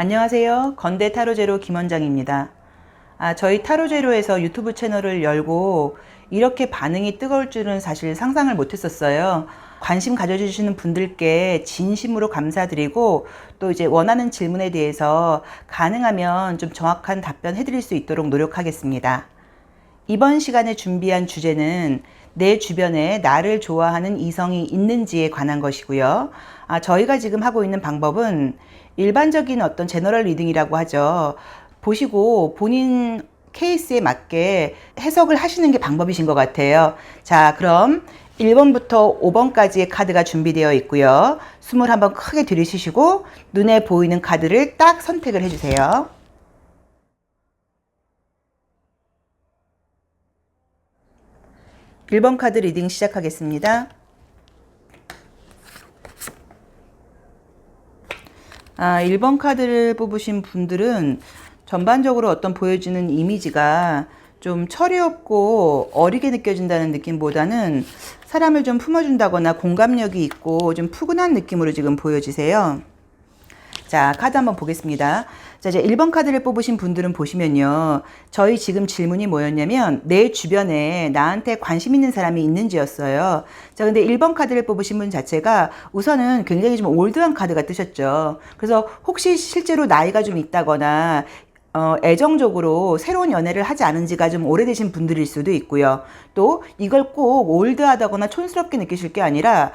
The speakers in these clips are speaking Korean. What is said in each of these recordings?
안녕하세요. 건대 타로제로 김원장입니다. 저희 타로제로에서 유튜브 채널을 열고 이렇게 반응이 뜨거울 줄은 사실 상상을 못했었어요. 관심 가져주시는 분들께 진심으로 감사드리고 또 이제 원하는 질문에 대해서 가능하면 좀 정확한 답변 해드릴 수 있도록 노력하겠습니다. 이번 시간에 준비한 주제는 내 주변에 나를 좋아하는 이성이 있는지에 관한 것이고요. 저희가 지금 하고 있는 방법은 일반적인 어떤 제너럴 리딩이라고 하죠. 보시고 본인 케이스에 맞게 해석을 하시는 게 방법이신 것 같아요. 자, 그럼 1번부터 5번까지의 카드가 준비되어 있고요. 숨을 한번 크게 들이쉬시고 눈에 보이는 카드를 딱 선택을 해주세요. 1번 카드 리딩 시작하겠습니다. 1번 카드를 뽑으신 분들은 전반적으로 어떤 보여지는 이미지가 좀 철이 없고 어리게 느껴진다는 느낌보다는 사람을 좀 품어준다거나 공감력이 있고 좀 푸근한 느낌으로 지금 보여지세요. 자, 카드 한번 보겠습니다. 자, 이제 1번 카드를 뽑으신 분들은 보시면요. 저희 지금 질문이 뭐였냐면 내 주변에 나한테 관심 있는 사람이 있는지였어요. 자, 근데 1번 카드를 뽑으신 분 자체가 우선은 굉장히 좀 올드한 카드가 뜨셨죠. 그래서 혹시 실제로 나이가 좀 있다거나 애정적으로 새로운 연애를 하지 않은 지가 좀 오래되신 분들일 수도 있고요. 또 이걸 꼭 올드하다거나 촌스럽게 느끼실 게 아니라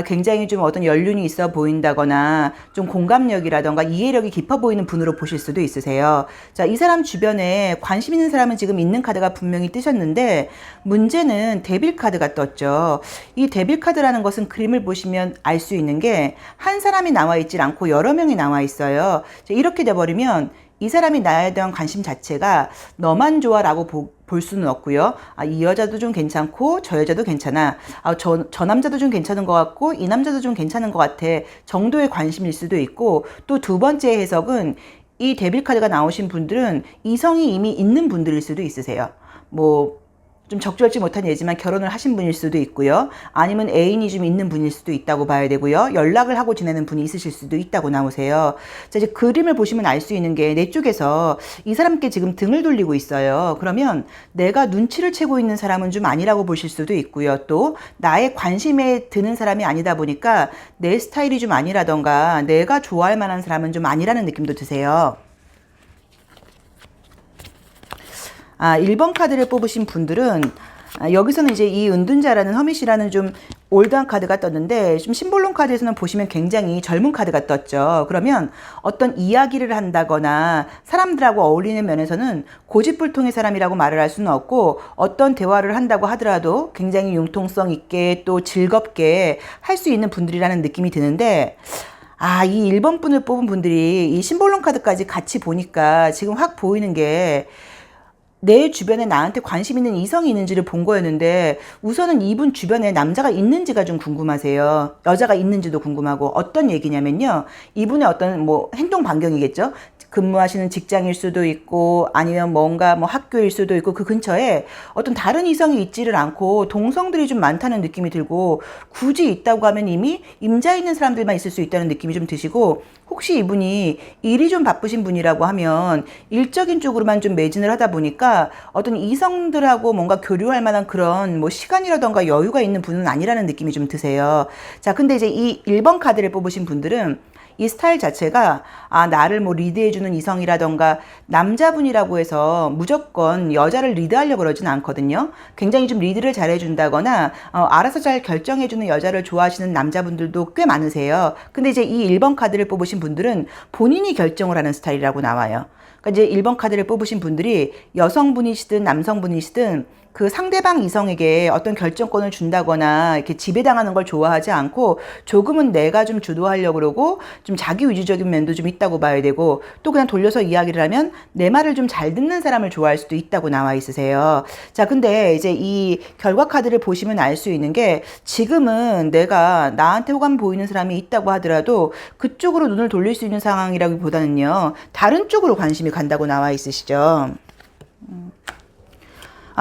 굉장히 좀 어떤 연륜이 있어 보인다거나 좀 공감력이라던가 이해력이 깊어 보이는 분으로 보실 수도 있으세요. 자, 이 사람 주변에 관심 있는 사람은 지금 있는 카드가 분명히 뜨셨는데 문제는 데빌 카드가 떴죠. 이 데빌 카드라는 것은 그림을 보시면 알 수 있는 게 한 사람이 나와 있질 않고 여러 명이 나와 있어요. 자, 이렇게 돼버리면 이 사람이 나에 대한 관심 자체가 너만 좋아 라고 볼 수는 없고요. 이 여자도 좀 괜찮고 저 여자도 괜찮아. 저 남자도 좀 괜찮은 것 같고 이 남자도 좀 괜찮은 것 같아 정도의 관심일 수도 있고, 또 두 번째 해석은 이 데빌 카드가 나오신 분들은 이성이 이미 있는 분들일 수도 있으세요. 좀 적절치 못한 예지만 결혼을 하신 분일 수도 있고요. 아니면 애인이 좀 있는 분일 수도 있다고 봐야 되고요. 연락을 하고 지내는 분이 있으실 수도 있다고 나오세요. 자, 이제 그림을 보시면 알 수 있는 게 내 쪽에서 이 사람께 지금 등을 돌리고 있어요. 그러면 내가 눈치를 채고 있는 사람은 좀 아니라고 보실 수도 있고요. 또 나의 관심에 드는 사람이 아니다 보니까 내 스타일이 좀 아니라던가 내가 좋아할 만한 사람은 좀 아니라는 느낌도 드세요. 1번 카드를 뽑으신 분들은 여기서는 이제 이 은둔자라는 허밋이라는 좀 올드한 카드가 떴는데, 좀 심볼론 카드에서는 보시면 굉장히 젊은 카드가 떴죠. 그러면 어떤 이야기를 한다거나 사람들하고 어울리는 면에서는 고집불통의 사람이라고 말을 할 수는 없고, 어떤 대화를 한다고 하더라도 굉장히 융통성 있게 또 즐겁게 할 수 있는 분들이라는 느낌이 드는데, 이 1번 분을 뽑은 분들이 이 심볼론 카드까지 같이 보니까 지금 확 보이는 게 내 주변에 나한테 관심 있는 이성이 있는지를 본 거였는데, 우선은 이분 주변에 남자가 있는지가 좀 궁금하세요. 여자가 있는지도 궁금하고. 어떤 얘기냐면요, 이분의 어떤 행동 반경이겠죠. 근무하시는 직장일 수도 있고 아니면 뭔가 학교일 수도 있고 그 근처에 어떤 다른 이성이 있지를 않고 동성들이 좀 많다는 느낌이 들고, 굳이 있다고 하면 이미 임자 있는 사람들만 있을 수 있다는 느낌이 좀 드시고, 혹시 이분이 일이 좀 바쁘신 분이라고 하면 일적인 쪽으로만 좀 매진을 하다 보니까 어떤 이성들하고 뭔가 교류할 만한 그런 시간이라던가 여유가 있는 분은 아니라는 느낌이 좀 드세요. 자, 근데 이제 이 1번 카드를 뽑으신 분들은 이 스타일 자체가 나를 리드해주는 이성이라던가 남자분이라고 해서 무조건 여자를 리드하려고 그러진 않거든요. 굉장히 좀 리드를 잘해준다거나 알아서 잘 결정해주는 여자를 좋아하시는 남자분들도 꽤 많으세요. 근데 이제 이 1번 카드를 뽑으신 분들은 본인이 결정을 하는 스타일이라고 나와요. 그러니까 이제 1번 카드를 뽑으신 분들이 여성분이시든 남성분이시든 그 상대방 이성에게 어떤 결정권을 준다거나 이렇게 지배당하는 걸 좋아하지 않고, 조금은 내가 좀 주도하려고 그러고 좀 자기 위주적인 면도 좀 있다고 봐야 되고, 또 그냥 돌려서 이야기를 하면 내 말을 좀 잘 듣는 사람을 좋아할 수도 있다고 나와 있으세요. 자, 근데 이제 이 결과 카드를 보시면 알 수 있는 게, 지금은 내가 나한테 호감 보이는 사람이 있다고 하더라도 그쪽으로 눈을 돌릴 수 있는 상황이라기보다는요, 다른 쪽으로 관심이 간다고 나와 있으시죠.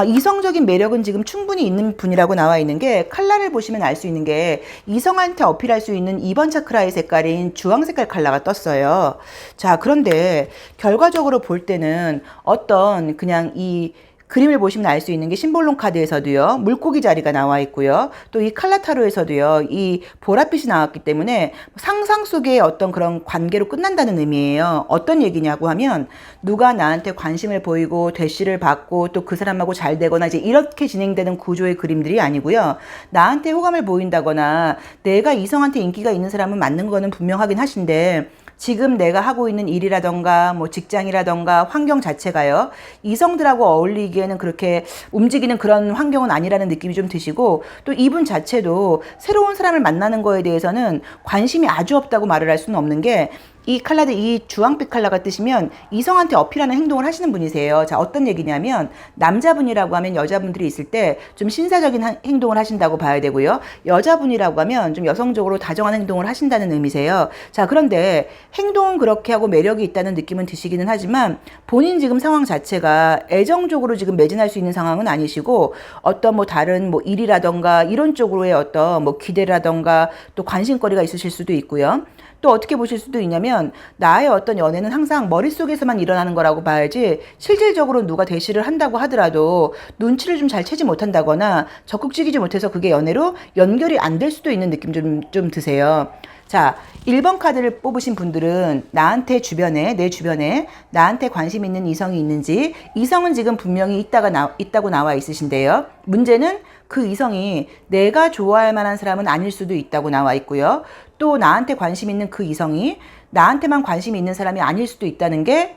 이성적인 매력은 지금 충분히 있는 분이라고 나와 있는 게 컬러를 보시면 알 수 있는 게 이성한테 어필할 수 있는 2번 차크라의 색깔인 주황 색깔 컬러가 떴어요. 자, 그런데 결과적으로 볼 때는 어떤 그냥 이 그림을 보시면 알 수 있는 게 심볼론 카드에서도요. 물고기 자리가 나와 있고요. 또 이 칼라타로에서도요. 이 보랏빛이 나왔기 때문에 상상 속의 어떤 그런 관계로 끝난다는 의미예요. 어떤 얘기냐고 하면 누가 나한테 관심을 보이고 대시를 받고 또 그 사람하고 잘 되거나 이제 이렇게 진행되는 구조의 그림들이 아니고요. 나한테 호감을 보인다거나 내가 이성한테 인기가 있는 사람은 맞는 거는 분명하긴 하신데 지금 내가 하고 있는 일이라던가 뭐 직장이라던가 환경 자체가요. 이성들하고 어울리기에는 그렇게 움직이는 그런 환경은 아니라는 느낌이 좀 드시고 또 이분 자체도 새로운 사람을 만나는 거에 대해서는 관심이 아주 없다고 말을 할 수는 없는 게 이 컬러드 이 주황빛 컬러가 뜨시면 이성한테 어필하는 행동을 하시는 분이세요. 자, 어떤 얘기냐면 남자분이라고 하면 여자분들이 있을 때 좀 신사적인 행동을 하신다고 봐야 되고요. 여자분이라고 하면 좀 여성적으로 다정한 행동을 하신다는 의미세요. 자, 그런데 행동은 그렇게 하고 매력이 있다는 느낌은 드시기는 하지만 본인 지금 상황 자체가 애정적으로 지금 매진할 수 있는 상황은 아니시고 어떤 뭐 다른 뭐 일이라던가 이런 쪽으로의 어떤 뭐 기대라던가 또 관심거리가 있으실 수도 있고요. 또 어떻게 보실 수도 있냐면 나의 어떤 연애는 항상 머릿속에서만 일어나는 거라고 봐야지 실질적으로 누가 대시를 한다고 하더라도 눈치를 좀 잘 채지 못한다거나 적극적이지 못해서 그게 연애로 연결이 안 될 수도 있는 느낌 좀 드세요. 자, 1번 카드를 뽑으신 분들은 나한테 주변에, 내 주변에 나한테 관심 있는 이성이 있는지 이성은 지금 분명히 있다고 나와 있으신데요. 문제는 그 이성이 내가 좋아할 만한 사람은 아닐 수도 있다고 나와 있고요. 또 나한테 관심 있는 그 이성이 나한테만 관심이 있는 사람이 아닐 수도 있다는 게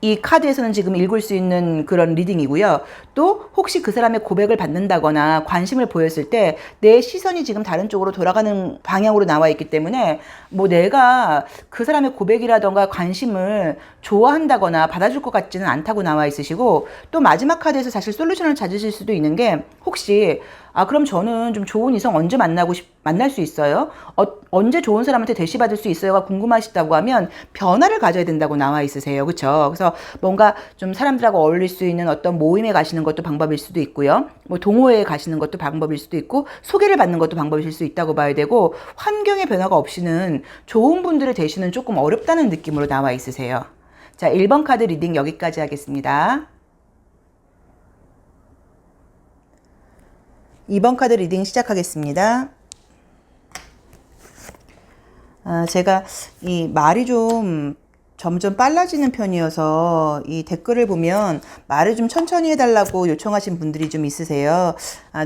이 카드에서는 지금 읽을 수 있는 그런 리딩이고요. 또 혹시 그 사람의 고백을 받는다거나 관심을 보였을 때 내 시선이 지금 다른 쪽으로 돌아가는 방향으로 나와 있기 때문에 뭐 내가 그 사람의 고백이라던가 관심을 좋아한다거나 받아줄 것 같지는 않다고 나와 있으시고 또 마지막 카드에서 사실 솔루션을 찾으실 수도 있는 게 혹시 그럼 저는 좀 좋은 이성 언제 만날 수 있어요? 언제 좋은 사람한테 대시받을 수 있어요가 궁금하시다고 하면 변화를 가져야 된다고 나와 있으세요. 그렇죠? 그래서 뭔가 좀 사람들하고 어울릴 수 있는 어떤 모임에 가시는 것도 방법일 수도 있고요. 뭐 동호회에 가시는 것도 방법일 수도 있고 소개를 받는 것도 방법일 수 있다고 봐야 되고 환경의 변화가 없이는 좋은 분들의 대시는 조금 어렵다는 느낌으로 나와 있으세요. 자, 1번 카드 리딩 여기까지 하겠습니다. 2번 카드 리딩 시작하겠습니다. 제가 이 말이 좀 점점 빨라지는 편이어서 이 댓글을 보면 말을 좀 천천히 해달라고 요청하신 분들이 좀 있으세요.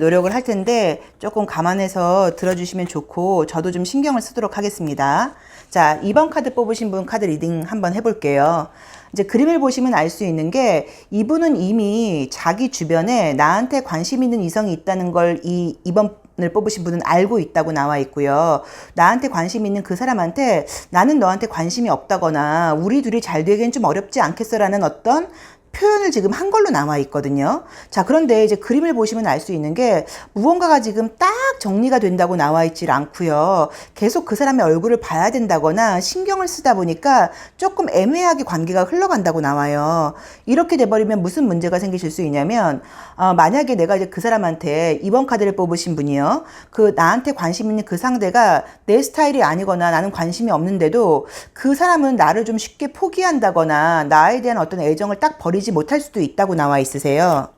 노력을 할 텐데 조금 감안해서 들어주시면 좋고 저도 좀 신경을 쓰도록 하겠습니다. 자, 2번 카드 뽑으신 분 카드 리딩 한번 해볼게요. 이제 그림을 보시면 알 수 있는 게 이분은 이미 자기 주변에 나한테 관심 있는 이성이 있다는 걸 2번을 뽑으신 분은 알고 있다고 나와 있고요. 나한테 관심 있는 그 사람한테 나는 너한테 관심이 없다거나 우리 둘이 잘 되기엔 좀 어렵지 않겠어라는 어떤 표현을 지금 한 걸로 나와 있거든요. 자, 그런데 이제 그림을 보시면 알 수 있는 게 무언가가 지금 딱 정리가 된다고 나와 있질 않고요. 계속 그 사람의 얼굴을 봐야 된다거나 신경을 쓰다 보니까 조금 애매하게 관계가 흘러간다고 나와요. 이렇게 돼버리면 무슨 문제가 생기실 수 있냐면 만약에 내가 이제 그 사람한테 2번 카드를 뽑으신 분이요. 그 나한테 관심 있는 그 상대가 내 스타일이 아니거나 나는 관심이 없는데도 그 사람은 나를 좀 쉽게 포기한다거나 나에 대한 어떤 애정을 딱 버리지 못할 수도 있다고 나와 있으세요.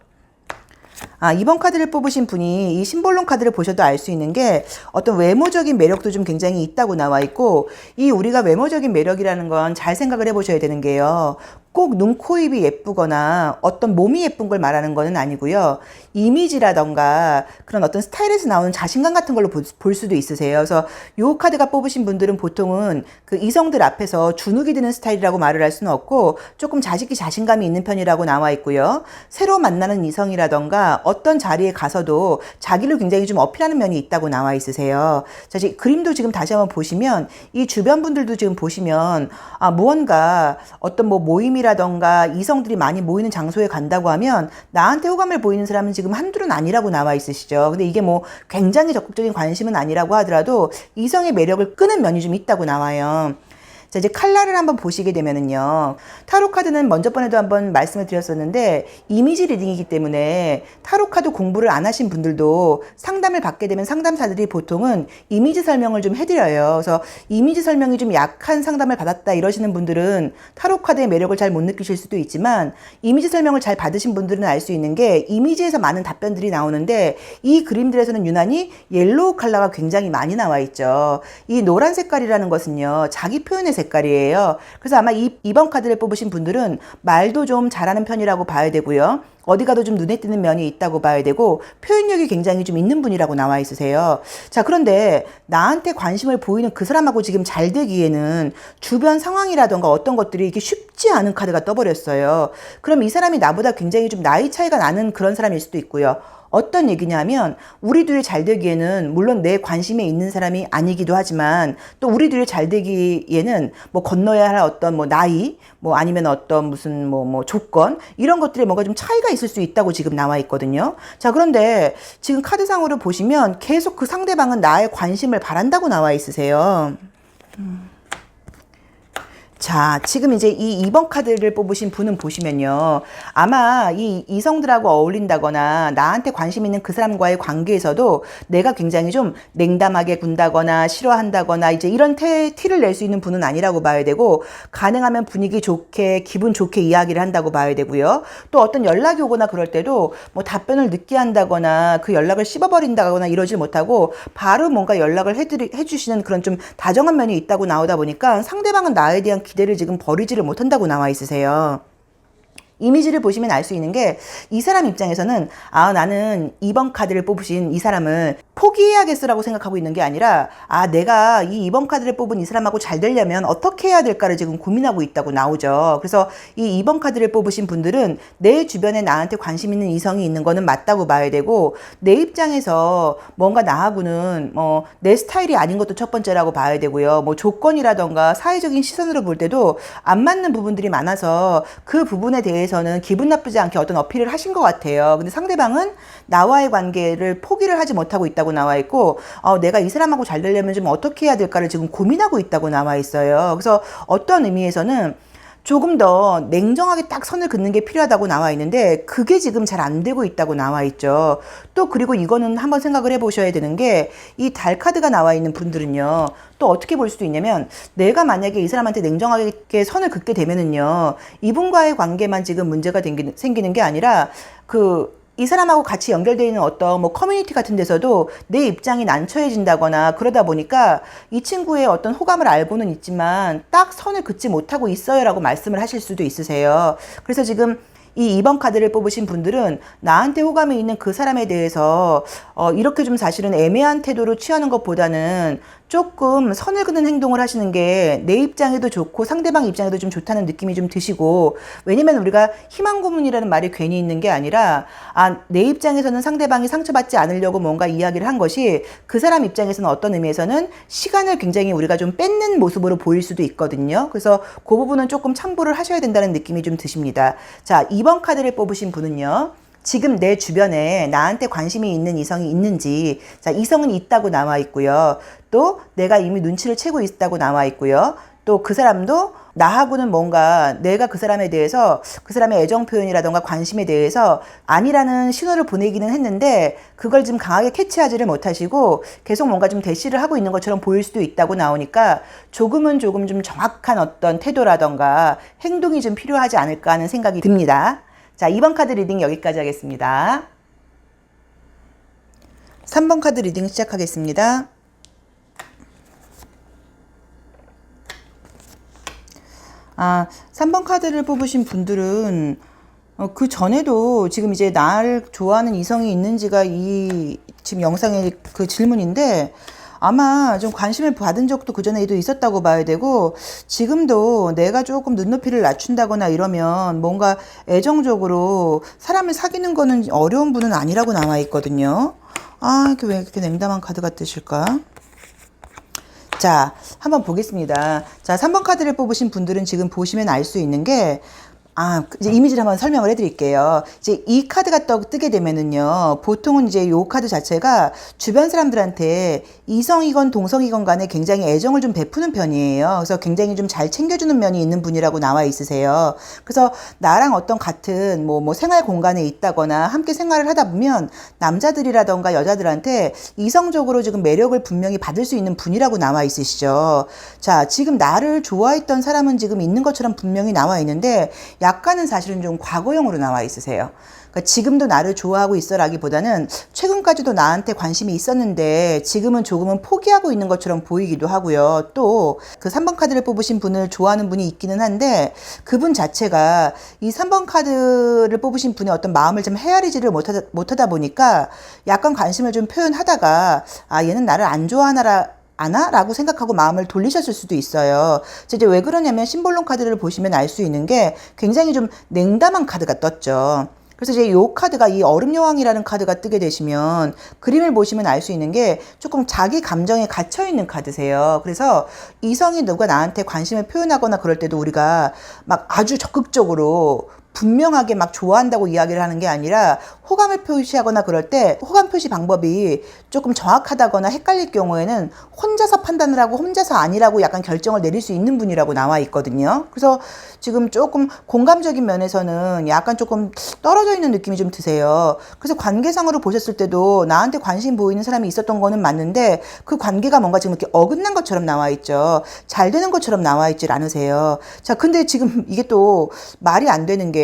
2번 카드를 뽑으신 분이 이 심볼론 카드를 보셔도 알 수 있는 게 어떤 외모적인 매력도 좀 굉장히 있다고 나와 있고 이 우리가 외모적인 매력이라는 건 잘 생각을 해보셔야 되는 게요. 꼭 눈, 코, 입이 예쁘거나 어떤 몸이 예쁜 걸 말하는 거는 아니고요. 이미지라던가 그런 어떤 스타일에서 나오는 자신감 같은 걸로 볼 수도 있으세요. 그래서 요 카드가 뽑으신 분들은 보통은 그 이성들 앞에서 주눅이 드는 스타일이라고 말을 할 수는 없고 조금 자신감이 있는 편이라고 나와 있고요. 새로 만나는 이성이라던가 어떤 자리에 가서도 자기를 굉장히 좀 어필하는 면이 있다고 나와 있으세요. 자, 그림도 지금 다시 한번 보시면 이 주변 분들도 지금 보시면 무언가 어떤 뭐 모임이라던가 이성들이 많이 모이는 장소에 간다고 하면 나한테 호감을 보이는 사람은 지금 한둘은 아니라고 나와 있으시죠. 근데 이게 뭐 굉장히 적극적인 관심은 아니라고 하더라도 이성의 매력을 끄는 면이 좀 있다고 나와요. 자, 이제 칼날을 한번 보시게 되면은요. 타로 카드는 먼저 번에도 한번 말씀을 드렸었는데 이미지 리딩이기 때문에 타로 카드 공부를 안 하신 분들도 상담을 받게 되면 상담사들이 보통은 이미지 설명을 좀 해드려요. 그래서 이미지 설명이 좀 약한 상담을 받았다 이러시는 분들은 타로 카드의 매력을 잘 못 느끼실 수도 있지만 이미지 설명을 잘 받으신 분들은 알 수 있는 게 이미지에서 많은 답변들이 나오는데 이 그림들에서는 유난히 옐로우 컬러가 굉장히 많이 나와 있죠. 이 노란 색깔이라는 것은요. 자기 표현의 색깔이에요. 그래서 아마 이번 카드를 뽑으신 분들은 말도 좀 잘하는 편이라고 봐야 되고요. 어디 가도 좀 눈에 띄는 면이 있다고 봐야 되고 표현력이 굉장히 좀 있는 분이라고 나와 있으세요. 자, 그런데 나한테 관심을 보이는 그 사람하고 지금 잘 되기에는 주변 상황이라던가 어떤 것들이 이게 쉽지 않은 카드가 떠버렸어요. 그럼 이 사람이 나보다 굉장히 좀 나이 차이가 나는 그런 사람일 수도 있고요. 어떤 얘기냐면 우리 둘이 잘 되기에는 물론 내 관심에 있는 사람이 아니기도 하지만 또 우리 둘이 잘 되기에는 뭐 건너야 할 어떤 뭐 나이 뭐 아니면 어떤 무슨 뭐 조건 이런 것들이 뭔가 좀 차이가 있을 수 있다고 지금 나와 있거든요. 자, 그런데 지금 카드상으로 보시면 계속 그 상대방은 나의 관심을 바란다고 나와 있으세요. 자, 지금 이제 이 2번 카드를 뽑으신 분은 보시면요. 아마 이 이성들하고 어울린다거나 나한테 관심 있는 그 사람과의 관계에서도 내가 굉장히 좀 냉담하게 군다거나 싫어한다거나 이제 이런 티를 낼 수 있는 분은 아니라고 봐야 되고 가능하면 분위기 좋게 기분 좋게 이야기를 한다고 봐야 되고요. 또 어떤 연락이 오거나 그럴 때도 뭐 답변을 늦게 한다거나 그 연락을 씹어버린다거나 이러질 못하고 바로 뭔가 연락을 해주시는 그런 좀 다정한 면이 있다고 나오다 보니까 상대방은 나에 대한 기대를 지금 버리지를 못한다고 나와 있으세요. 이미지를 보시면 알 수 있는 게 이 사람 입장에서는 나는 2번 카드를 뽑으신 이 사람을 포기해야겠어라고 생각하고 있는 게 아니라 내가 이 2번 카드를 뽑은 이 사람하고 잘 되려면 어떻게 해야 될까를 지금 고민하고 있다고 나오죠. 그래서 이 2번 카드를 뽑으신 분들은 내 주변에 나한테 관심 있는 이성이 있는 거는 맞다고 봐야 되고 내 입장에서 뭔가 나하고는 내 스타일이 아닌 것도 첫 번째라고 봐야 되고요. 뭐 조건이라던가 사회적인 시선으로 볼 때도 안 맞는 부분들이 많아서 그 부분에 대해서는 기분 나쁘지 않게 어떤 어필을 하신 것 같아요. 근데 상대방은 나와의 관계를 포기를 하지 못하고 있다고 나와 있고 내가 이 사람하고 잘 되려면 좀 어떻게 해야 될까를 지금 고민하고 있다고 나와 있어요. 그래서 어떤 의미에서는 조금 더 냉정하게 딱 선을 긋는 게 필요하다고 나와 있는데 그게 지금 잘 안 되고 있다고 나와 있죠. 또 그리고 이거는 한번 생각을 해보셔야 되는 게 이 달 카드가 나와 있는 분들은요. 또 어떻게 볼 수도 있냐면 내가 만약에 이 사람한테 냉정하게 선을 긋게 되면은요. 이분과의 관계만 지금 문제가 생기는 게 아니라 이 사람하고 같이 연결되어 있는 어떤 뭐 커뮤니티 같은 데서도 내 입장이 난처해진다거나 그러다 보니까 이 친구의 어떤 호감을 알고는 있지만 딱 선을 긋지 못하고 있어요 라고 말씀을 하실 수도 있으세요. 그래서 지금 이 2번 카드를 뽑으신 분들은 나한테 호감이 있는 그 사람에 대해서 이렇게 좀 사실은 애매한 태도로 취하는 것보다는 조금 선을 그는 행동을 하시는 게 내 입장에도 좋고 상대방 입장에도 좀 좋다는 느낌이 좀 드시고 왜냐면 우리가 희망 고문이라는 말이 괜히 있는 게 아니라 내 입장에서는 상대방이 상처받지 않으려고 뭔가 이야기를 한 것이 그 사람 입장에서는 어떤 의미에서는 시간을 굉장히 우리가 좀 뺏는 모습으로 보일 수도 있거든요. 그래서 그 부분은 조금 참고를 하셔야 된다는 느낌이 좀 드십니다. 자, 2번 카드를 뽑으신 분은요. 지금 내 주변에 나한테 관심이 있는 이성이 있는지 자 이성은 있다고 나와 있고요. 또 내가 이미 눈치를 채고 있다고 나와 있고요. 또 그 사람도 나하고는 뭔가 내가 그 사람에 대해서 그 사람의 애정 표현이라던가 관심에 대해서 아니라는 신호를 보내기는 했는데 그걸 지금 강하게 캐치하지를 못하시고 계속 뭔가 좀 대시를 하고 있는 것처럼 보일 수도 있다고 나오니까 조금 좀 정확한 어떤 태도라던가 행동이 좀 필요하지 않을까 하는 생각이 듭니다. 자, 2번 카드 리딩 여기까지 하겠습니다. 3번 카드 리딩 시작하겠습니다. 아, 3번 카드를 뽑으신 분들은 그 전에도 지금 이제 날 좋아하는 이성이 있는지가 이 지금 영상의 그 질문인데 아마 좀 관심을 받은 적도 그 전에도 있었다고 봐야 되고 지금도 내가 조금 눈높이를 낮춘다거나 이러면 뭔가 애정적으로 사람을 사귀는 거는 어려운 분은 아니라고 나와 있거든요. 이렇게 왜 이렇게 냉담한 카드가 뜨실까? 자, 한번 보겠습니다. 자, 3번 카드를 뽑으신 분들은 지금 보시면 알 수 있는 게 이제 이미지를 한번 설명을 해드릴게요. 이제 이 카드가 뜨게 되면은요, 보통은 이제 요 카드 자체가 주변 사람들한테 이성이건 동성이건 간에 굉장히 애정을 좀 베푸는 편이에요. 그래서 굉장히 좀 잘 챙겨주는 면이 있는 분이라고 나와 있으세요. 그래서 나랑 어떤 같은 뭐 생활 공간에 있다거나 함께 생활을 하다 보면 남자들이라던가 여자들한테 이성적으로 지금 매력을 분명히 받을 수 있는 분이라고 나와 있으시죠. 자, 지금 나를 좋아했던 사람은 지금 있는 것처럼 분명히 나와 있는데 약간은 사실은 좀 과거형으로 나와 있으세요. 그러니까 지금도 나를 좋아하고 있어라기보다는 최근까지도 나한테 관심이 있었는데 지금은 조금은 포기하고 있는 것처럼 보이기도 하고요. 또 그 3번 카드를 뽑으신 분을 좋아하는 분이 있기는 한데 그분 자체가 이 3번 카드를 뽑으신 분의 어떤 마음을 좀 헤아리지를 못하다 보니까 약간 관심을 좀 표현하다가 얘는 나를 안 좋아하나 라고 생각하고 마음을 돌리셨을 수도 있어요. 이제 왜 그러냐면 심볼론 카드를 보시면 알 수 있는 게 굉장히 좀 냉담한 카드가 떴죠. 그래서 이제 요 카드가 이 얼음 여왕이라는 카드가 뜨게 되시면 그림을 보시면 알 수 있는 게 조금 자기 감정에 갇혀 있는 카드세요. 그래서 이성이 누가 나한테 관심을 표현하거나 그럴 때도 우리가 막 아주 적극적으로 분명하게 막 좋아한다고 이야기를 하는 게 아니라 호감을 표시하거나 그럴 때 호감 표시 방법이 조금 정확하다거나 헷갈릴 경우에는 혼자서 판단을 하고 혼자서 아니라고 약간 결정을 내릴 수 있는 분이라고 나와 있거든요. 그래서 지금 조금 공감적인 면에서는 약간 조금 떨어져 있는 느낌이 좀 드세요. 그래서 관계상으로 보셨을 때도 나한테 관심 보이는 사람이 있었던 거는 맞는데 그 관계가 뭔가 지금 이렇게 어긋난 것처럼 나와 있죠. 잘 되는 것처럼 나와 있질 않으세요. 자, 근데 지금 이게 또 말이 안 되는 게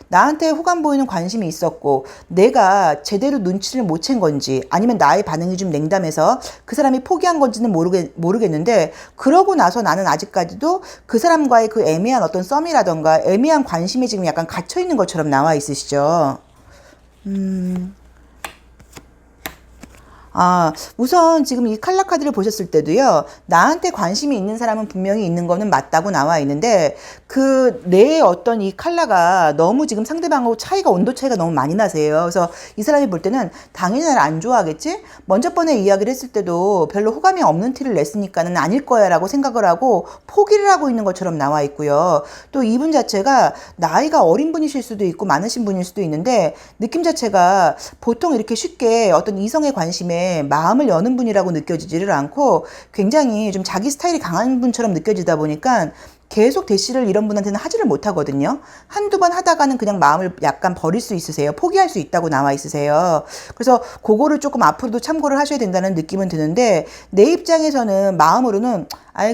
나한테 호감 보이는 관심이 있었고 내가 제대로 눈치를 못 챈 건지 아니면 나의 반응이 좀 냉담해서 그 사람이 포기한 건지는 모르겠는데 그러고 나서 나는 아직까지도 그 사람과의 그 애매한 어떤 썸이라던가 애매한 관심이 지금 약간 갇혀 있는 것처럼 나와 있으시죠. 우선 지금 이 칼라 카드를 보셨을 때도요, 나한테 관심이 있는 사람은 분명히 있는 거는 맞다고 나와 있는데, 내 어떤 이 칼라가 너무 지금 상대방하고 온도 차이가 너무 많이 나세요. 그래서 이 사람이 볼 때는 당연히 나를 안 좋아하겠지? 먼저 번에 이야기를 했을 때도 별로 호감이 없는 티를 냈으니까는 아닐 거야 라고 생각을 하고 포기를 하고 있는 것처럼 나와 있고요. 또 이분 자체가 나이가 어린 분이실 수도 있고 많으신 분일 수도 있는데, 느낌 자체가 보통 이렇게 쉽게 어떤 이성의 관심에 마음을 여는 분이라고 느껴지지를 않고 굉장히 좀 자기 스타일이 강한 분처럼 느껴지다 보니까 계속 대시를 이런 분한테는 하지를 못하거든요. 한두 번 하다가는 그냥 마음을 약간 버릴 수 있으세요. 포기할 수 있다고 나와 있으세요. 그래서 그거를 조금 앞으로도 참고를 하셔야 된다는 느낌은 드는데 내 입장에서는 마음으로는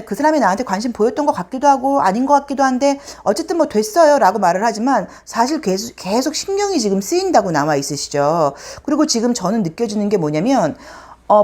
그 사람이 나한테 관심 보였던 것 같기도 하고 아닌 것 같기도 한데 어쨌든 뭐 됐어요 라고 말을 하지만 사실 계속 신경이 지금 쓰인다고 나와 있으시죠. 그리고 지금 저는 느껴지는 게 뭐냐면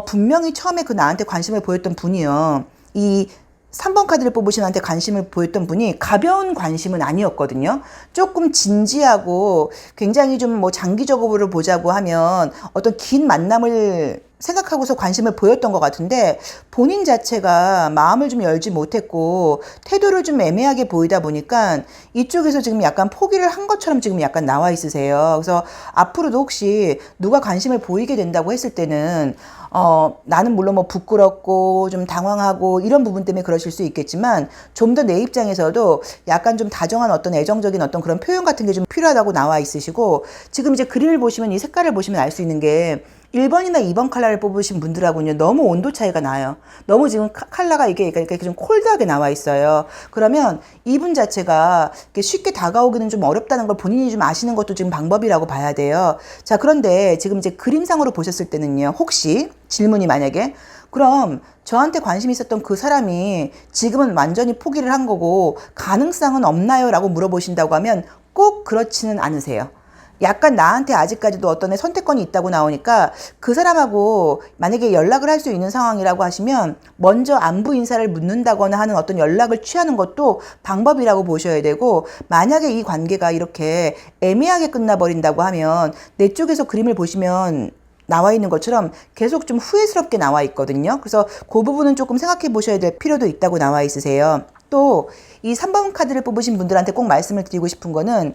분명히 처음에 나한테 관심을 보였던 분이요. 이 3번 카드를 뽑으신 한테 관심을 보였던 분이 가벼운 관심은 아니었거든요. 조금 진지하고 굉장히 좀 뭐 장기적으로 보자고 하면 어떤 긴 만남을 생각하고서 관심을 보였던 것 같은데 본인 자체가 마음을 좀 열지 못했고 태도를 좀 애매하게 보이다 보니까 이쪽에서 지금 약간 포기를 한 것처럼 지금 약간 나와 있으세요. 그래서 앞으로도 혹시 누가 관심을 보이게 된다고 했을 때는 나는 물론 뭐 부끄럽고 좀 당황하고 이런 부분 때문에 그러실 수 있겠지만 좀 더 내 입장에서도 약간 좀 다정한 어떤 애정적인 어떤 그런 표현 같은 게 좀 필요하다고 나와 있으시고 지금 이제 그림을 보시면 이 색깔을 보시면 알 수 있는 게 1번이나 2번 컬러를 뽑으신 분들하고는 너무 온도 차이가 나요. 너무 지금 컬러가 이게 좀 콜드하게 나와 있어요. 그러면 이분 자체가 쉽게 다가오기는 좀 어렵다는 걸 본인이 좀 아시는 것도 지금 방법이라고 봐야 돼요. 자, 그런데 지금 이제 그림상으로 보셨을 때는요. 혹시 질문이 만약에 그럼 저한테 관심 있었던 그 사람이 지금은 완전히 포기를 한 거고 가능성은 없나요? 라고 물어보신다고 하면 꼭 그렇지는 않으세요. 약간 나한테 아직까지도 어떤 선택권이 있다고 나오니까 그 사람하고 만약에 연락을 할 수 있는 상황이라고 하시면 먼저 안부 인사를 묻는다거나 하는 어떤 연락을 취하는 것도 방법이라고 보셔야 되고 만약에 이 관계가 이렇게 애매하게 끝나버린다고 하면 내 쪽에서 그림을 보시면 나와 있는 것처럼 계속 좀 후회스럽게 나와 있거든요. 그래서 그 부분은 조금 생각해 보셔야 될 필요도 있다고 나와 있으세요. 또 이 3번 카드를 뽑으신 분들한테 꼭 말씀을 드리고 싶은 거는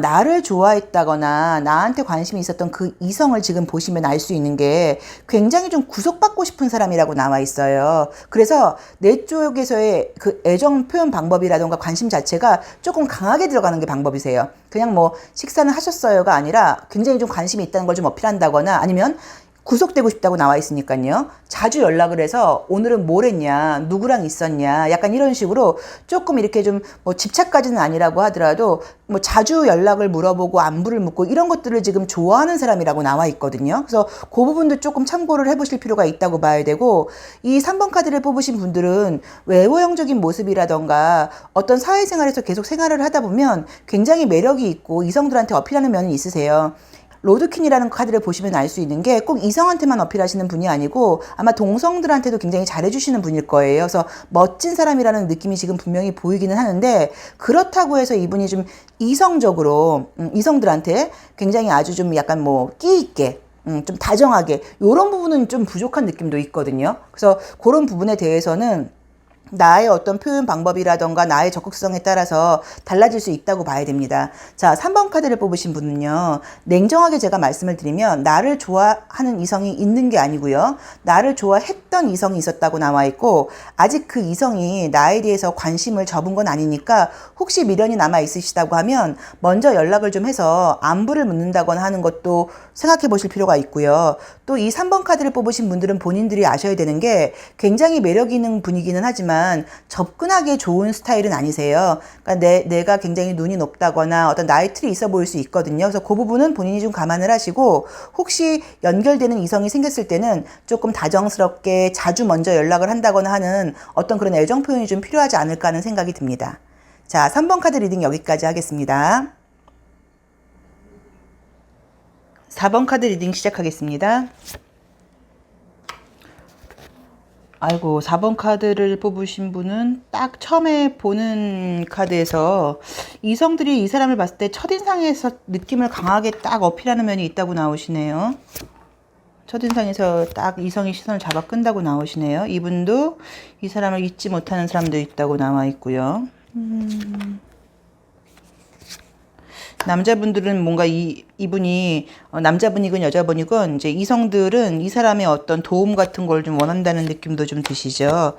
나를 좋아했다거나 나한테 관심이 있었던 그 이성을 지금 보시면 알 수 있는 게 굉장히 좀 구속받고 싶은 사람이라고 나와 있어요. 그래서 내 쪽에서의 그 애정 표현 방법이라던가 관심 자체가 조금 강하게 들어가는 게 방법이세요. 그냥 뭐 식사는 하셨어요가 아니라 굉장히 좀 관심이 있다는 걸 좀 어필한다거나 아니면 구속되고 싶다고 나와 있으니까요. 자주 연락을 해서 오늘은 뭘 했냐, 누구랑 있었냐, 약간 이런 식으로 조금 이렇게 좀 뭐 집착까지는 아니라고 하더라도 뭐 자주 연락을 물어보고 안부를 묻고 이런 것들을 지금 좋아하는 사람이라고 나와 있거든요. 그래서 그 부분도 조금 참고를 해보실 필요가 있다고 봐야 되고, 이 3번 카드를 뽑으신 분들은 외모형적인 모습이라던가 어떤 사회생활에서 계속 생활을 하다 보면 굉장히 매력이 있고 이성들한테 어필하는 면이 있으세요. 로드퀸이라는 카드를 보시면 알 수 있는 게 꼭 이성한테만 어필하시는 분이 아니고 아마 동성들한테도 굉장히 잘해주시는 분일 거예요. 그래서 멋진 사람이라는 느낌이 지금 분명히 보이기는 하는데, 그렇다고 해서 이분이 좀 이성적으로 이성들한테 굉장히 아주 좀 약간 뭐 끼 있게 좀 다정하게 요런 부분은 좀 부족한 느낌도 있거든요. 그래서 그런 부분에 대해서는 나의 어떤 표현 방법이라던가 나의 적극성에 따라서 달라질 수 있다고 봐야 됩니다. 자, 3번 카드를 뽑으신 분은요, 냉정하게 제가 말씀을 드리면 나를 좋아하는 이성이 있는 게 아니고요, 나를 좋아했던 이성이 있었다고 나와 있고 아직 그 이성이 나에 대해서 관심을 접은 건 아니니까 혹시 미련이 남아 있으시다고 하면 먼저 연락을 좀 해서 안부를 묻는다거나 하는 것도 생각해 보실 필요가 있고요. 또 이 3번 카드를 뽑으신 분들은 본인들이 아셔야 되는 게 굉장히 매력 있는 분이기는 하지만 접근하기 좋은 스타일은 아니세요. 그러니까 내가 굉장히 눈이 높다거나 어떤 나의 틀이 있어 보일 수 있거든요. 그래서 그 부분은 본인이 좀 감안을 하시고 혹시 연결되는 이성이 생겼을 때는 조금 다정스럽게 자주 먼저 연락을 한다거나 하는 어떤 그런 애정 표현이 좀 필요하지 않을까 하는 생각이 듭니다. 자, 3번 카드 리딩 여기까지 하겠습니다. 4번 카드 리딩 시작하겠습니다. 아이고, 4번 카드를 뽑으신 분은 딱 처음에 보는 카드에서 이성들이 이 사람을 봤을 때 첫인상에서 느낌을 강하게 딱 어필하는 면이 있다고 나오시네요. 첫인상에서 딱 이성의 시선을 잡아 끈다고 나오시네요. 이분도 이 사람을 잊지 못하는 사람도 있다고 나와 있고요. 남자분들은 뭔가 이분이 남자분이건 여자분이건 이제 이성들은 이 사람의 어떤 도움 같은 걸 좀 원한다는 느낌도 좀 드시죠.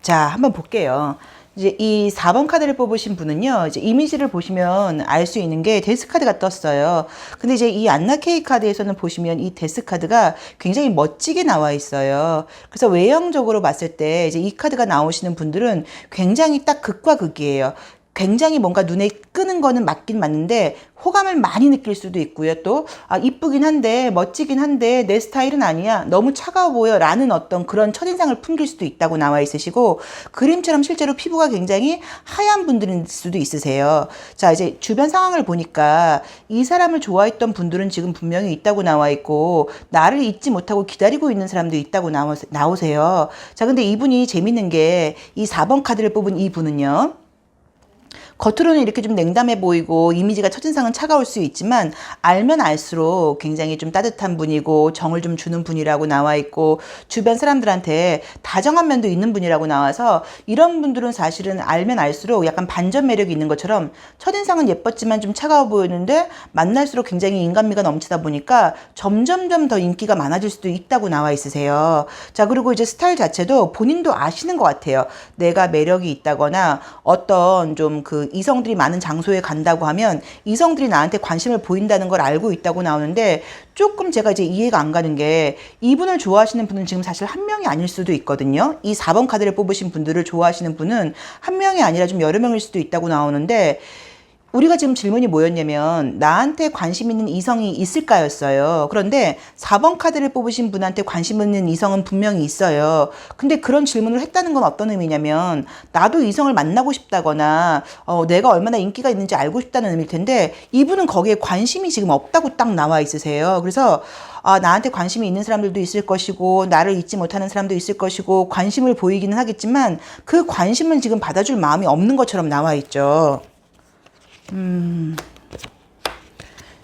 자, 한번 볼게요. 이제 이 4번 카드를 뽑으신 분은요, 이제 이미지를 보시면 알 수 있는 게 데스 카드가 떴어요. 근데 이제 이 안나케이 카드에서는 보시면 이 데스 카드가 굉장히 멋지게 나와 있어요. 그래서 외형적으로 봤을 때 이제 이 카드가 나오시는 분들은 굉장히 딱 극과 극이에요. 굉장히 뭔가 눈에 끄는 거는 맞긴 맞는데 호감을 많이 느낄 수도 있고요. 또 이쁘긴 한데 멋지긴 한데 내 스타일은 아니야, 너무 차가워 보여 라는 어떤 그런 첫인상을 풍길 수도 있다고 나와 있으시고, 그림처럼 실제로 피부가 굉장히 하얀 분들일 수도 있으세요. 자, 이제 주변 상황을 보니까 이 사람을 좋아했던 분들은 지금 분명히 있다고 나와 있고 나를 잊지 못하고 기다리고 있는 사람도 있다고 나오세요. 자, 근데 이분이 재밌는 게 이 4번 카드를 뽑은 이분은요, 겉으로는 이렇게 좀 냉담해 보이고 이미지가 첫인상은 차가울 수 있지만 알면 알수록 굉장히 좀 따뜻한 분이고 정을 좀 주는 분이라고 나와 있고 주변 사람들한테 다정한 면도 있는 분이라고 나와서 이런 분들은 사실은 알면 알수록 약간 반전 매력이 있는 것처럼 첫인상은 예뻤지만 좀 차가워 보이는데 만날수록 굉장히 인간미가 넘치다 보니까 점점점 더 인기가 많아질 수도 있다고 나와 있으세요. 자, 그리고 이제 스타일 자체도 본인도 아시는 것 같아요. 내가 매력이 있다거나 어떤 좀 그 이성들이 많은 장소에 간다고 하면 이성들이 나한테 관심을 보인다는 걸 알고 있다고 나오는데, 조금 제가 이제 이해가 안 가는 게 이분을 좋아하시는 분은 지금 사실 한 명이 아닐 수도 있거든요. 이 4번 카드를 뽑으신 분들을 좋아하시는 분은 한 명이 아니라 좀 여러 명일 수도 있다고 나오는데, 우리가 지금 질문이 뭐였냐면 나한테 관심 있는 이성이 있을까였어요. 그런데 4번 카드를 뽑으신 분한테 관심 있는 이성은 분명히 있어요. 근데 그런 질문을 했다는 건 어떤 의미냐면 나도 이성을 만나고 싶다거나 내가 얼마나 인기가 있는지 알고 싶다는 의미일 텐데, 이분은 거기에 관심이 지금 없다고 딱 나와 있으세요. 그래서 나한테 관심이 있는 사람들도 있을 것이고 나를 잊지 못하는 사람도 있을 것이고 관심을 보이기는 하겠지만 그 관심은 지금 받아줄 마음이 없는 것처럼 나와 있죠.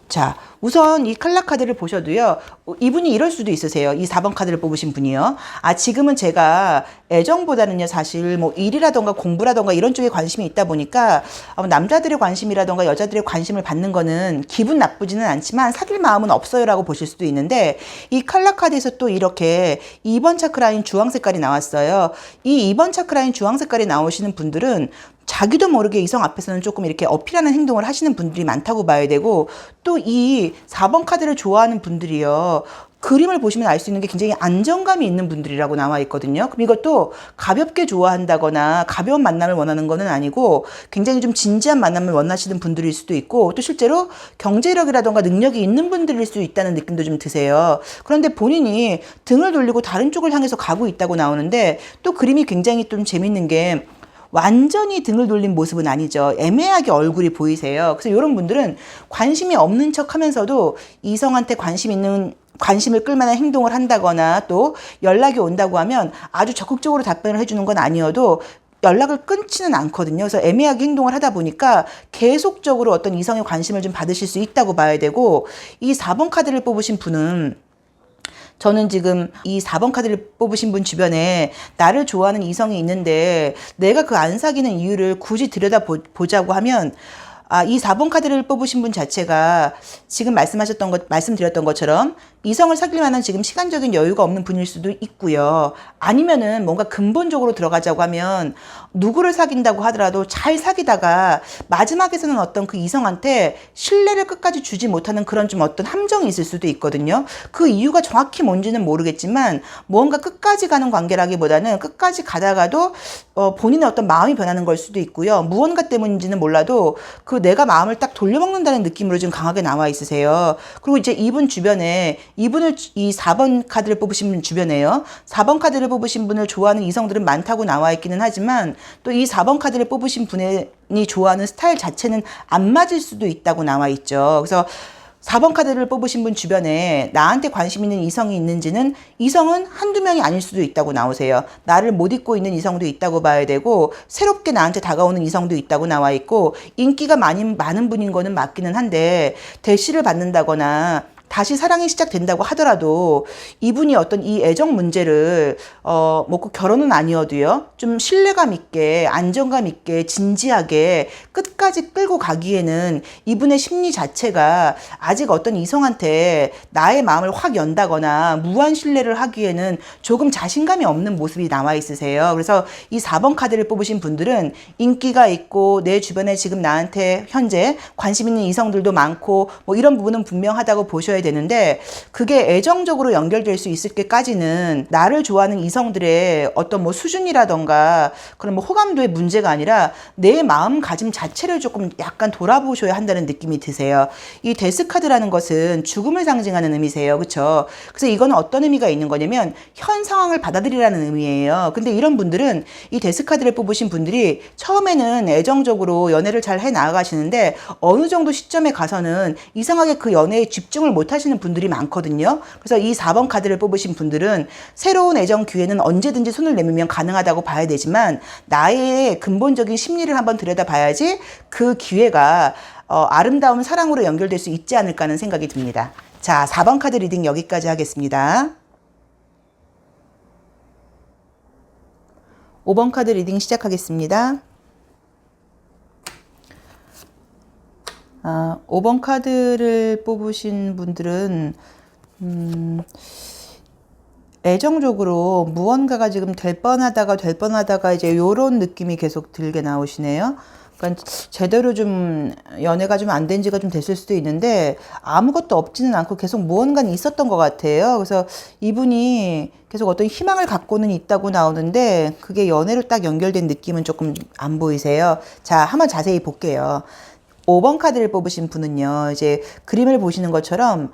자, 우선 이 칼라 카드를 보셔도요, 이분이 이럴 수도 있으세요. 이 4번 카드를 뽑으신 분이요. 아, 지금은 제가 애정보다는요, 사실 뭐 일이라던가 공부라던가 이런 쪽에 관심이 있다 보니까 남자들의 관심이라던가 여자들의 관심을 받는 거는 기분 나쁘지는 않지만 사귈 마음은 없어요라고 보실 수도 있는데, 이 칼라 카드에서 또 이렇게 2번 차크라인 주황 색깔이 나왔어요. 이 2번 차크라인 주황 색깔이 나오시는 분들은 자기도 모르게 이성 앞에서는 조금 이렇게 어필하는 행동을 하시는 분들이 많다고 봐야 되고, 또 이 4번 카드를 좋아하는 분들이요, 그림을 보시면 알 수 있는 게 굉장히 안정감이 있는 분들이라고 나와 있거든요. 그럼 이것도 가볍게 좋아한다거나 가벼운 만남을 원하는 거는 아니고 굉장히 좀 진지한 만남을 원하시는 분들일 수도 있고, 또 실제로 경제력이라던가 능력이 있는 분들일 수 있다는 느낌도 좀 드세요. 그런데 본인이 등을 돌리고 다른 쪽을 향해서 가고 있다고 나오는데, 또 그림이 굉장히 좀 재밌는 게 완전히 등을 돌린 모습은 아니죠. 애매하게 얼굴이 보이세요. 그래서 이런 분들은 관심이 없는 척 하면서도 이성한테 관심을 끌만한 행동을 한다거나 또 연락이 온다고 하면 아주 적극적으로 답변을 해주는 건 아니어도 연락을 끊지는 않거든요. 그래서 애매하게 행동을 하다 보니까 계속적으로 어떤 이성의 관심을 좀 받으실 수 있다고 봐야 되고, 이 4번 카드를 뽑으신 분은, 저는 지금 이 4번 카드를 뽑으신 분 주변에 나를 좋아하는 이성이 있는데 내가 그 안 사귀는 이유를 굳이 들여다보자고 하면, 이 4번 카드를 뽑으신 분 자체가 지금 말씀드렸던 것처럼 이성을 사귈 만한 지금 시간적인 여유가 없는 분일 수도 있고요. 아니면은 뭔가 근본적으로 들어가자고 하면 누구를 사귄다고 하더라도 잘 사귀다가 마지막에서는 어떤 그 이성한테 신뢰를 끝까지 주지 못하는 그런 좀 어떤 함정이 있을 수도 있거든요. 그 이유가 정확히 뭔지는 모르겠지만 뭔가 끝까지 가는 관계라기보다는 끝까지 가다가도 본인의 어떤 마음이 변하는 걸 수도 있고요. 무언가 때문인지는 몰라도 그 내가 마음을 딱 돌려먹는다는 느낌으로 지금 강하게 나와 있으세요. 그리고 이제 이분 주변에 이 4번 카드를 뽑으신 분 주변에요, 4번 카드를 뽑으신 분을 좋아하는 이성들은 많다고 나와 있기는 하지만 또 이 4번 카드를 뽑으신 분이 좋아하는 스타일 자체는 안 맞을 수도 있다고 나와 있죠. 그래서 4번 카드를 뽑으신 분 주변에 나한테 관심 있는 이성이 있는지는, 이성은 한두 명이 아닐 수도 있다고 나오세요. 나를 못 잊고 있는 이성도 있다고 봐야 되고, 새롭게 나한테 다가오는 이성도 있다고 나와 있고, 인기가 많은 분인 거는 맞기는 한데 대시를 받는다거나 다시 사랑이 시작된다고 하더라도 이분이 어떤 이 애정 문제를 뭐 꼭 결혼은 아니어도요, 좀 신뢰감 있게 안정감 있게 진지하게 끝까지 끌고 가기에는 이분의 심리 자체가 아직 어떤 이성한테 나의 마음을 확 연다거나 무한 신뢰를 하기에는 조금 자신감이 없는 모습이 나와 있으세요. 그래서 이 4번 카드를 뽑으신 분들은 인기가 있고 내 주변에 지금 나한테 현재 관심 있는 이성들도 많고 뭐 이런 부분은 분명하다고 보셔야 되는데, 그게 애정적으로 연결될 수 있을 때까지는 나를 좋아하는 이성들의 어떤 뭐 수준이라던가 그런 뭐 호감도의 문제가 아니라 내 마음가짐 자체를 조금 약간 돌아보셔야 한다는 느낌이 드세요. 이 데스 카드라는 것은 죽음을 상징하는 의미세요. 그렇죠? 그래서 이거는 어떤 의미가 있는 거냐면 현 상황을 받아들이라는 의미예요. 근데 이런 분들은, 이 데스 카드를 뽑으신 분들이 처음에는 애정적으로 연애를 잘 해 나가시는데 어느 정도 시점에 가서는 이상하게 그 연애에 집중을 못 하시는 분들이 많거든요. 그래서 이 4번 카드를 뽑으신 분들은 새로운 애정 기회는 언제든지 손을 내밀면 가능하다고 봐야 되지만, 나의 근본적인 심리를 한번 들여다봐야지 그 기회가 아름다운 사랑으로 연결될 수 있지 않을까 하는 생각이 듭니다. 자, 4번 카드 리딩 여기까지 하겠습니다. 5번 카드 리딩 시작하겠습니다. 5번 카드를 뽑으신 분들은 애정적으로 무언가가 지금 될 뻔하다가 이제 요런 느낌이 계속 들게 나오시네요. 그러니까 제대로 좀 연애가 좀 안 된 지가 좀 됐을 수도 있는데 아무것도 없지는 않고 계속 무언가는 있었던 것 같아요. 그래서 이분이 계속 어떤 희망을 갖고는 있다고 나오는데 그게 연애로 딱 연결된 느낌은 조금 안 보이세요. 자, 한번 자세히 볼게요. 5번 카드를 뽑으신 분은요, 이제 그림을 보시는 것처럼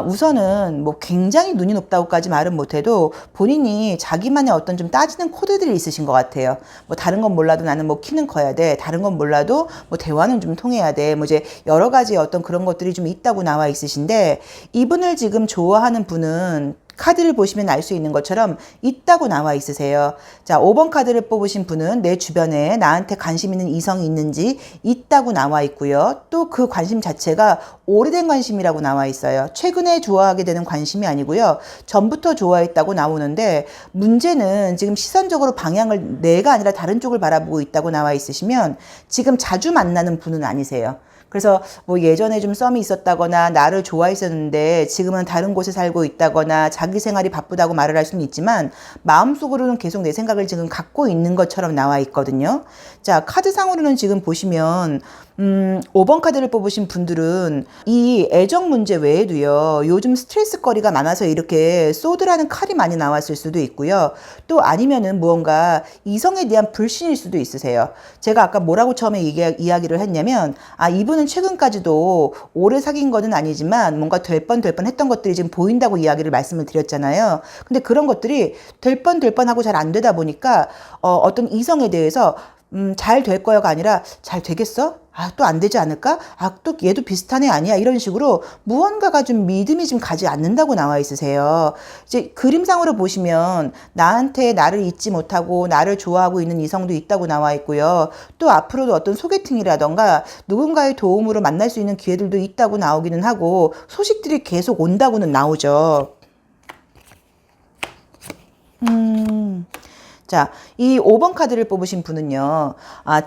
우선은 뭐 굉장히 눈이 높다고까지 말은 못해도 본인이 자기만의 어떤 좀 따지는 코드들이 있으신 것 같아요. 뭐 다른 건 몰라도 나는 뭐 키는 커야 돼. 다른 건 몰라도 뭐 대화는 좀 통해야 돼. 뭐 이제 여러 가지 어떤 그런 것들이 좀 있다고 나와 있으신데, 이분을 지금 좋아하는 분은 카드를 보시면 알 수 있는 것처럼 있다고 나와 있으세요. 자, 5번 카드를 뽑으신 분은 내 주변에 나한테 관심 있는 이성이 있는지 있다고 나와 있고요. 또 그 관심 자체가 오래된 관심이라고 나와 있어요. 최근에 좋아하게 되는 관심이 아니고요. 전부터 좋아했다고 나오는데 문제는 지금 시선적으로 방향을 내가 아니라 다른 쪽을 바라보고 있다고 나와 있으시면 지금 자주 만나는 분은 아니세요. 그래서 뭐 예전에 좀 썸이 있었다거나 나를 좋아했었는데 지금은 다른 곳에 살고 있다거나 자기 생활이 바쁘다고 말을 할 수는 있지만 마음속으로는 계속 내 생각을 지금 갖고 있는 것처럼 나와 있거든요. 자, 카드상으로는 지금 보시면 5번 카드를 뽑으신 분들은 이 애정 문제 외에도요, 요즘 스트레스거리가 많아서 이렇게 소드라는 칼이 많이 나왔을 수도 있고요. 또 아니면은 무언가 이성에 대한 불신일 수도 있으세요. 제가 아까 뭐라고 처음에 이야기를 했냐면, 이분은 최근까지도 오래 사귄 거는 아니지만 뭔가 될 뻔 했던 것들이 지금 보인다고 이야기를 말씀을 드렸잖아요. 근데 그런 것들이 될 뻔 하고 잘 안 되다 보니까 어떤 이성에 대해서 잘 될 거야가 아니라 잘 되겠어? 또 안 되지 않을까? 또 얘도 비슷한 애 아니야? 이런 식으로 무언가가 좀 믿음이 좀 가지 않는다고 나와 있으세요. 이제 그림상으로 보시면 나를 잊지 못하고 나를 좋아하고 있는 이성도 있다고 나와 있고요. 또 앞으로도 어떤 소개팅이라던가 누군가의 도움으로 만날 수 있는 기회들도 있다고 나오기는 하고 소식들이 계속 온다고는 나오죠. 자, 이 5번 카드를 뽑으신 분은요,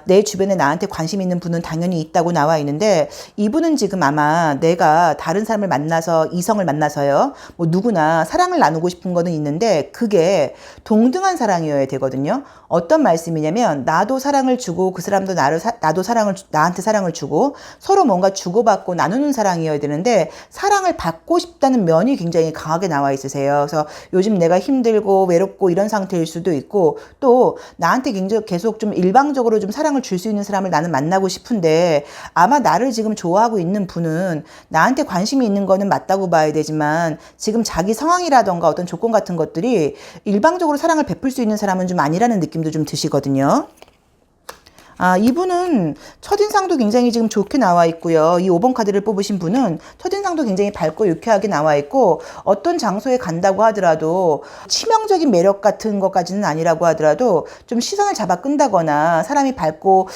내 주변에 나한테 관심 있는 분은 당연히 있다고 나와 있는데, 이분은 지금 아마 내가 다른 사람을 만나서, 이성을 만나서요, 뭐 누구나 사랑을 나누고 싶은 거는 있는데, 그게 동등한 사랑이어야 되거든요. 어떤 말씀이냐면, 나도 사랑을 주고, 그 사람도 나한테 사랑을 주고, 서로 뭔가 주고받고 나누는 사랑이어야 되는데, 사랑을 받고 싶다는 면이 굉장히 강하게 나와 있으세요. 그래서 요즘 내가 힘들고 외롭고 이런 상태일 수도 있고, 또 나한테 계속 좀 일방적으로 좀 사랑을 줄 수 있는 사람을 나는 만나고 싶은데 아마 나를 지금 좋아하고 있는 분은 나한테 관심이 있는 거는 맞다고 봐야 되지만 지금 자기 상황이라던가 어떤 조건 같은 것들이 일방적으로 사랑을 베풀 수 있는 사람은 좀 아니라는 느낌도 좀 드시거든요. 이분은 첫인상도 굉장히 지금 좋게 나와 있고요. 이 5번 카드를 뽑으신 분은 첫인상도 굉장히 밝고 유쾌하게 나와 있고 어떤 장소에 간다고 하더라도 치명적인 매력 같은 것까지는 아니라고 하더라도 좀 시선을 잡아 끈다거나 사람이 밝고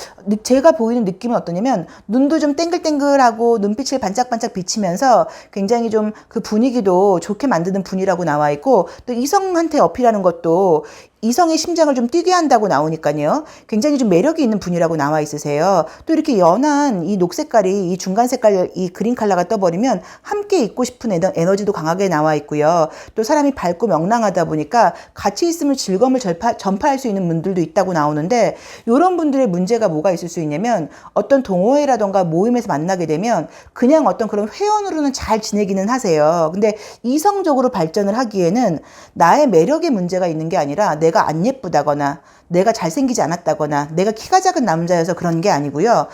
제가 보이는 느낌은 어떠냐면 눈도 좀 땡글땡글하고 눈빛을 반짝반짝 비치면서 굉장히 좀 그 분위기도 좋게 만드는 분이라고 나와 있고 또 이성한테 어필하는 것도 이성의 심장을 좀 뛰게 한다고 나오니까요. 굉장히 좀 매력이 있는 분이라고 나와 있으세요. 또 이렇게 연한 이 녹색깔이 이 중간 색깔 이 그린 컬러가 떠버리면 함께 있고 싶은 에너지도 강하게 나와 있고요. 또 사람이 밝고 명랑하다 보니까 같이 있으면 즐거움을 전파할 수 있는 분들도 있다고 나오는데 이런 분들의 문제가 뭐가 있을 수 있냐면 어떤 동호회라던가 모임에서 만나게 되면 그냥 어떤 그런 회원으로는 잘 지내기는 하세요. 근데 이성적으로 발전을 하기에는 나의 매력에 문제가 있는 게 아니라 내가 안 예쁘다거나 내가 잘생기지 않았다거나 내가 키가 작은 남자여서 그런 게 아니고요.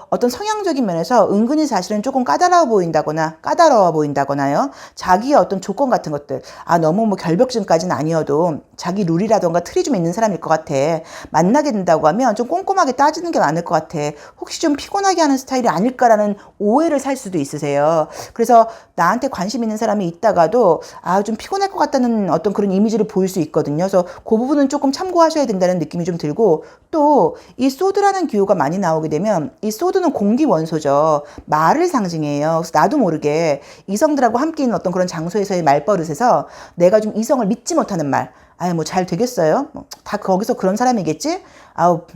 어떤 성향적인 면에서 은근히 사실은 조금 까다로워 보인다거나요. 자기의 어떤 조건 같은 것들. 너무 뭐 결벽증까지는 아니어도 자기 룰이라던가 틀이 좀 있는 사람일 것 같아. 만나게 된다고 하면 좀 꼼꼼하게 따지는 게 많을 것 같아. 혹시 좀 피곤하게 하는 스타일이 아닐까라는 오해를 살 수도 있으세요. 그래서 나한테 관심 있는 사람이 있다가도 좀 피곤할 것 같다는 어떤 그런 이미지를 보일 수 있거든요. 그래서 그 부분은 조금 참고하셔야 된다는 느낌이 좀 들고 또 이 소드라는 기호가 많이 나오게 되면 이 소드는 공기 원소죠. 말을 상징해요. 그래서 나도 모르게 이성들하고 함께 있는 어떤 그런 장소에서의 말버릇에서 내가 좀 이성을 믿지 못하는 말 뭐 잘 되겠어요? 다 거기서 그런 사람이겠지?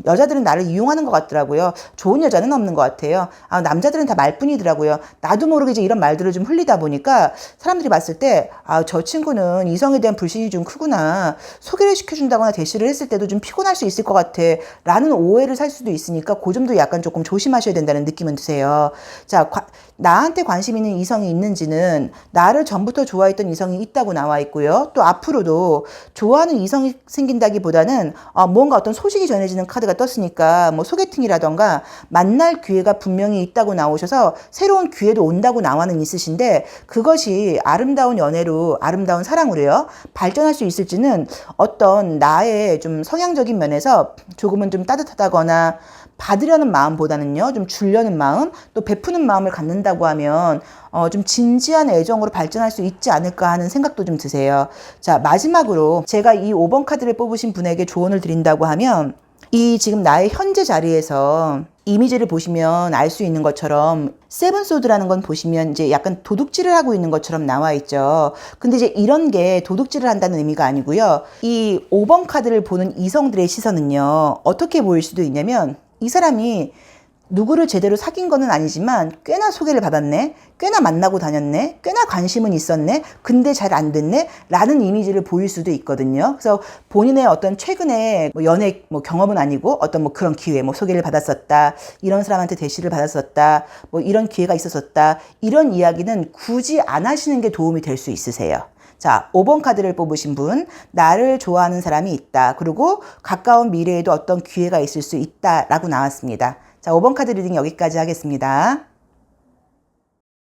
여자들은 나를 이용하는 것 같더라고요. 좋은 여자는 없는 것 같아요. 남자들은 다 말뿐이더라고요. 나도 모르게 이제 이런 말들을 좀 흘리다 보니까 사람들이 봤을 때, 저 친구는 이성에 대한 불신이 좀 크구나. 소개를 시켜준다거나 대시를 했을 때도 좀 피곤할 수 있을 것 같아. 라는 오해를 살 수도 있으니까 그 점도 약간 조금 조심하셔야 된다는 느낌은 드세요. 자, 나한테 관심 있는 이성이 있는지는 나를 전부터 좋아했던 이성이 있다고 나와 있고요. 또 앞으로도 좋아하는 이성이 생긴다기보다는 뭔가 어떤 소식이 전해지는 카드가 떴으니까 뭐 소개팅이라던가 만날 기회가 분명히 있다고 나오셔서 새로운 기회도 온다고 나와는 있으신데 그것이 아름다운 연애로 아름다운 사랑으로요 발전할 수 있을지는 어떤 나의 좀 성향적인 면에서 조금은 좀 따뜻하다거나 받으려는 마음보다는요, 좀 주려는 마음, 또 베푸는 마음을 갖는다고 하면 좀 진지한 애정으로 발전할 수 있지 않을까 하는 생각도 좀 드세요. 자, 마지막으로 제가 이 5번 카드를 뽑으신 분에게 조언을 드린다고 하면, 이 지금 나의 현재 자리에서 이미지를 보시면 알 수 있는 것처럼 세븐소드라는 건 보시면 이제 약간 도둑질을 하고 있는 것처럼 나와 있죠. 근데 이제 이런 게 도둑질을 한다는 의미가 아니고요. 이 5번 카드를 보는 이성들의 시선은요, 어떻게 보일 수도 있냐면, 이 사람이 누구를 제대로 사귄 거는 아니지만 꽤나 소개를 받았네, 꽤나 만나고 다녔네, 꽤나 관심은 있었네, 근데 잘 안 됐네 라는 이미지를 보일 수도 있거든요. 그래서 본인의 어떤 최근에 연애 경험은 아니고 어떤 그런 기회, 소개를 받았었다, 이런 사람한테 대시를 받았었다, 이런 기회가 있었었다, 이런 이야기는 굳이 안 하시는 게 도움이 될 수 있으세요. 자, 5번 카드를 뽑으신 분, 나를 좋아하는 사람이 있다, 그리고 가까운 미래에도 어떤 기회가 있을 수 있다 라고 나왔습니다. 자, 5번 카드 리딩 여기까지 하겠습니다.